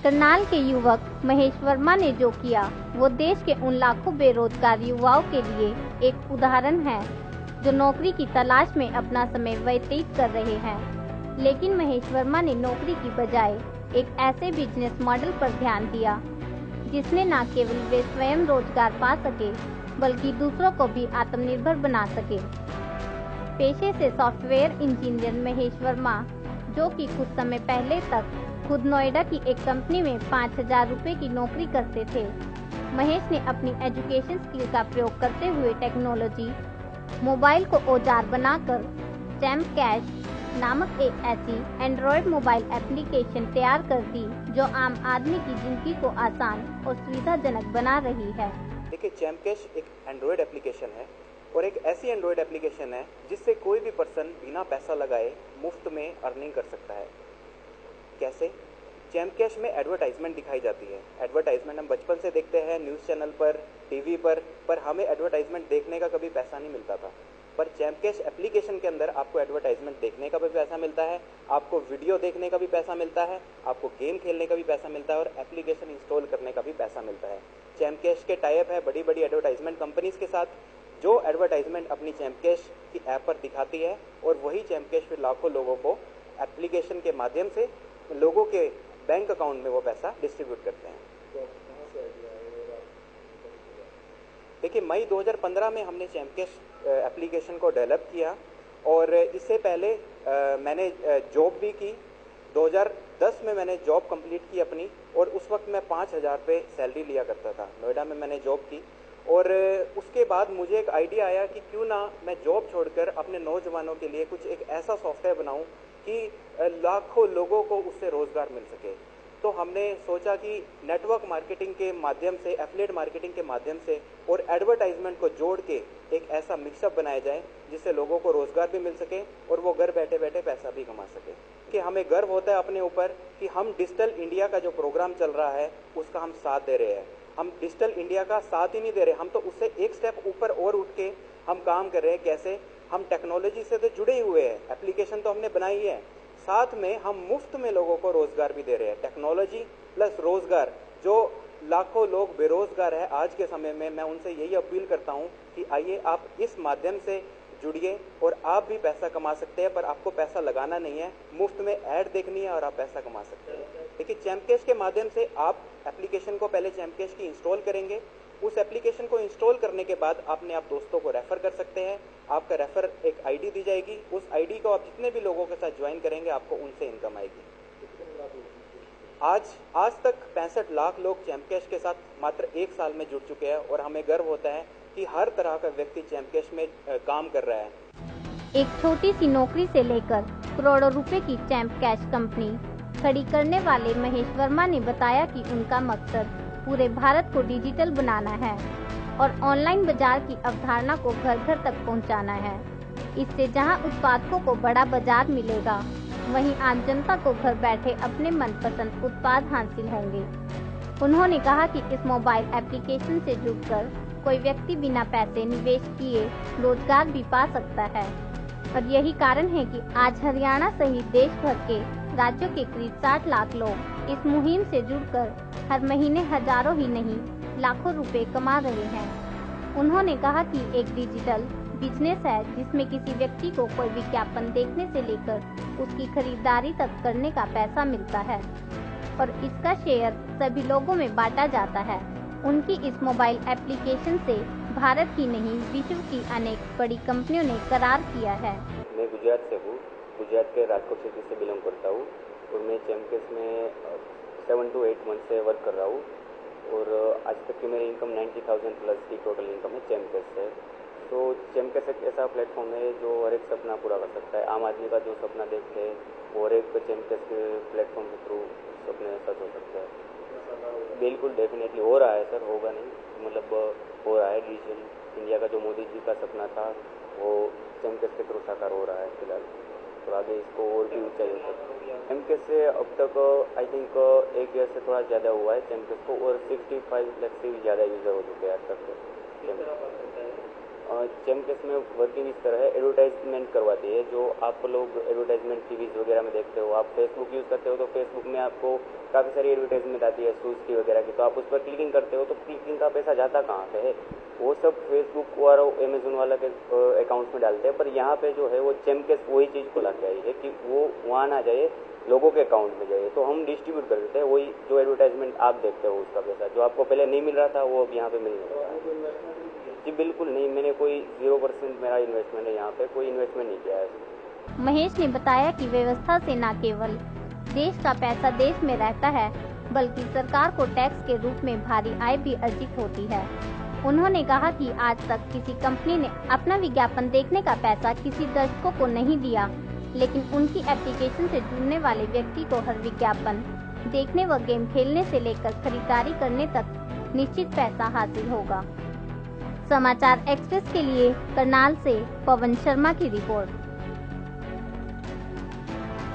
करनाल के युवक महेश वर्मा ने जो किया वो देश के उन लाखों बेरोजगार युवाओं के लिए एक उदाहरण है जो नौकरी की तलाश में अपना समय व्यतीत कर रहे हैं। लेकिन महेश वर्मा ने नौकरी की बजाय एक ऐसे बिजनेस मॉडल पर ध्यान दिया जिसने न केवल वे स्वयं रोजगार पा सके बल्कि दूसरों को भी आत्मनिर्भर बना सके। पेशे से सॉफ्टवेयर इंजीनियर महेश वर्मा, जो कि कुछ समय पहले तक खुद नोएडा की एक कंपनी में 5,000 रुपए की नौकरी करते थे, महेश ने अपनी एजुकेशन स्किल का प्रयोग करते हुए टेक्नोलॉजी मोबाइल को औजार बनाकर चैम्प कैश नामक एक ऐसी एंड्रॉयड मोबाइल एप्लीकेशन तैयार कर दी जो आम आदमी की जिंदगी को आसान और सुविधाजनक बना रही है। देखिए, चैम्प कैश एक एंड्रॉयड एप्लीकेशन है और एक ऐसी एंड्रॉयड एप्लीकेशन है जिससे कोई भी पर्सन बिना पैसा लगाए मुफ्त में अर्निंग कर सकता है। कैसे? चैम्प कैश में एडवर्टाइजमेंट दिखाई जाती है। एडवर्टाइजमेंट हम बचपन से देखते हैं न्यूज़ चैनल पर, टीवी पर हमें एडवर्टाइजमेंट देखने का कभी पैसा नहीं मिलता था। पर चैम्प कैश एप्लीकेशन के अंदर आपको एडवर्टाइजमेंट देखने का भी पैसा मिलता है, आपको वीडियो देखने का भी पैसा मिलता है, आपको गेम खेलने का भी पैसा मिलता है और एप्लीकेशन इंस्टॉल करने का भी पैसा मिलता है। चैम्प कैश के टाइप है बड़ी बड़ी एडवर्टाइजमेंट कंपनीज के साथ, जो एडवर्टाइजमेंट अपनी चैम्प कैश की ऐप पर दिखाती है और वही चैम्प कैश फिर लाखों लोगों को एप्लीकेशन के माध्यम से लोगों के बैंक अकाउंट में वो पैसा डिस्ट्रीब्यूट करते हैं। देखिए, मई 2015 में हमने चैम्प कैश एप्लीकेशन को डेवलप किया और इससे पहले मैंने जॉब भी की। 2010 में मैंने जॉब कंप्लीट की अपनी और उस वक्त मैं 5,000 रुपये सैलरी लिया करता था। नोएडा में मैंने जॉब की और उसके बाद मुझे एक आइडिया आया कि क्यों ना मैं जॉब छोड़कर अपने नौजवानों के लिए कुछ एक ऐसा सॉफ्टवेयर बनाऊं कि लाखों लोगों को उससे रोजगार मिल सके। तो हमने सोचा कि नेटवर्क मार्केटिंग के माध्यम से, एफिलिएट मार्केटिंग के माध्यम से और एडवर्टाइजमेंट को जोड़ के एक ऐसा मिक्सअप बनाया जाए जिससे लोगों को रोजगार भी मिल सके और वो घर बैठे बैठे पैसा भी कमा सके। कि हमें गर्व होता है अपने ऊपर कि हम डिजिटल इंडिया का जो प्रोग्राम चल रहा है उसका हम साथ दे रहे हैं। हम डिजिटल इंडिया का साथ ही नहीं दे रहे, हम तो उससे एक स्टेप ऊपर और उठ के हम काम कर रहे हैं। कैसे? हम टेक्नोलॉजी से तो जुड़े हुए हैं, एप्लीकेशन तो हमने बनाई है, साथ में हम मुफ्त में लोगों को रोजगार भी दे रहे हैं। टेक्नोलॉजी प्लस रोजगार, जो लाखों लोग बेरोजगार है आज के समय में, मैं उनसे यही अपील करता हूं कि आइए आप इस माध्यम से जुड़िए और आप भी पैसा कमा सकते हैं। पर आपको पैसा लगाना नहीं है, मुफ्त में ऐड देखनी है और आप पैसा कमा सकते हैं। देखिए, चैम्प कैश के माध्यम से आप एप्लीकेशन को पहले चैम्प कैश की इंस्टॉल करेंगे। उस एप्लीकेशन को इंस्टॉल करने के बाद आपने आप दोस्तों को रेफर कर सकते हैं। आपका रेफर एक आईडी दी जाएगी, उस आईडी को आप जितने भी लोगों के साथ ज्वाइन करेंगे आपको उनसे इनकम आएगी। आज तक 65 लाख लोग चैम्प कैश के साथ मात्र 1 साल में जुड़ चुके हैं और हमें गर्व होता है कि हर तरह का व्यक्ति चैम्प कैश में काम कर रहा है। एक छोटी सी नौकरी से लेकर करोड़ों रुपए की चैम्प कैश कंपनी खड़ी करने वाले महेश वर्मा ने बताया कि उनका मकसद पूरे भारत को डिजिटल बनाना है और ऑनलाइन बाजार की अवधारणा को घर घर तक पहुंचाना है। इससे जहां उत्पादकों को बड़ा बाजार मिलेगा, वहीं आम जनता को घर बैठे अपने मनपसंद उत्पाद हासिल होंगे। उन्होंने कहा कि इस मोबाइल एप्लीकेशन से जुड़कर कोई व्यक्ति बिना पैसे निवेश किए रोजगार भी पा सकता है और यही कारण है कि आज हरियाणा सहित देश भर के राज्यों के करीब 60 लाख लोग इस मुहिम से जुड़कर हर महीने हजारों ही नहीं लाखों रुपए कमा रहे हैं। उन्होंने कहा कि एक डिजिटल बिजनेस है जिसमें किसी व्यक्ति को कोई विज्ञापन देखने से लेकर उसकी खरीदारी तक करने का पैसा मिलता है और इसका शेयर सभी लोगों में बांटा जाता है। उनकी इस मोबाइल एप्लीकेशन से भारत ही नहीं विश्व की अनेक बड़ी कंपनियों ने करार किया है। मैं गुजरात से हूँ, गुजरात के राजकोट सिटी से बिलोंग करता हूँ और मैं चैम्प कैश में 7 to 8 मंथ से वर्क कर रहा हूँ और आज तक की मेरी इनकम 90,000 प्लस की टोटल इनकम है चैम्प कैश से। तो चैम्प कैश एक ऐसा प्लेटफॉर्म है जो हर एक सपना पूरा कर सकता है। आम आदमी का जो सपना देखते हैं और एक चैम्प कैश के प्लेटफॉर्म के थ्रू सपने सच हो सकते हैं। बिल्कुल डेफिनेटली हो रहा है सर, होगा नहीं, मतलब हो रहा है। डिजिटल इंडिया का जो मोदी जी का सपना था वो चैम्प कैश के थ्रू साकार हो रहा है फिलहाल, तो आगे इसको और भी ऊंचाई हो सकती है। चैम्प कैश से अब तक आई थिंक 1 ईयर से थोड़ा ज़्यादा हुआ है चैम्प कैश को और 65 लाख से भी ज़्यादा यूज़र हो चुके हैं आज तक। चैमकेस में वर्किंग इस तरह है, एडवर्टाइजमेंट करवाती है। जो आप लोग एडवर्टाइजमेंट टीवीज वगैरह में देखते हो, आप फेसबुक यूज़ करते हो तो फेसबुक में आपको काफ़ी सारी एडवर्टाइजमेंट आती है शूज़ की वगैरह की, तो आप उस पर क्लिकिंग करते हो तो क्लिकिंग का पैसा जाता कहाँ पे है, वो सब फेसबुक और अमेजोन वाला के अकाउंट्स में डालते हैं। पर यहाँ पे जो है वो चैमकेस वही चीज़ को ला के आई है कि वो वहाँ ना जाए, लोगों के अकाउंट में जाए, तो हम डिस्ट्रीब्यूट कर देते हैं वही जो एडवर्टाइजमेंट आप देखते हो उसका पैसा, जो आपको पहले नहीं मिल रहा था वो अब यहाँ पे मिलने लगा है। जी बिल्कुल नहीं, मैंने कोई 0% मेरा इन्वेस्टमेंट है, यहाँ पे कोई इन्वेस्टमेंट नहीं किया है। महेश ने बताया कि व्यवस्था से न केवल देश का पैसा देश में रहता है, बल्कि सरकार को टैक्स के रूप में भारी आय भी अर्जित होती है। उन्होंने कहा कि आज तक किसी कंपनी ने अपना विज्ञापन देखने का पैसा किसी दर्शकों को नहीं दिया, लेकिन उनकी एप्लीकेशन से जुड़ने वाले व्यक्ति को हर विज्ञापन देखने व गेम खेलने से लेकर खरीदारी करने तक निश्चित पैसा हासिल होगा। समाचार एक्सप्रेस के लिए करनाल से पवन शर्मा की रिपोर्ट।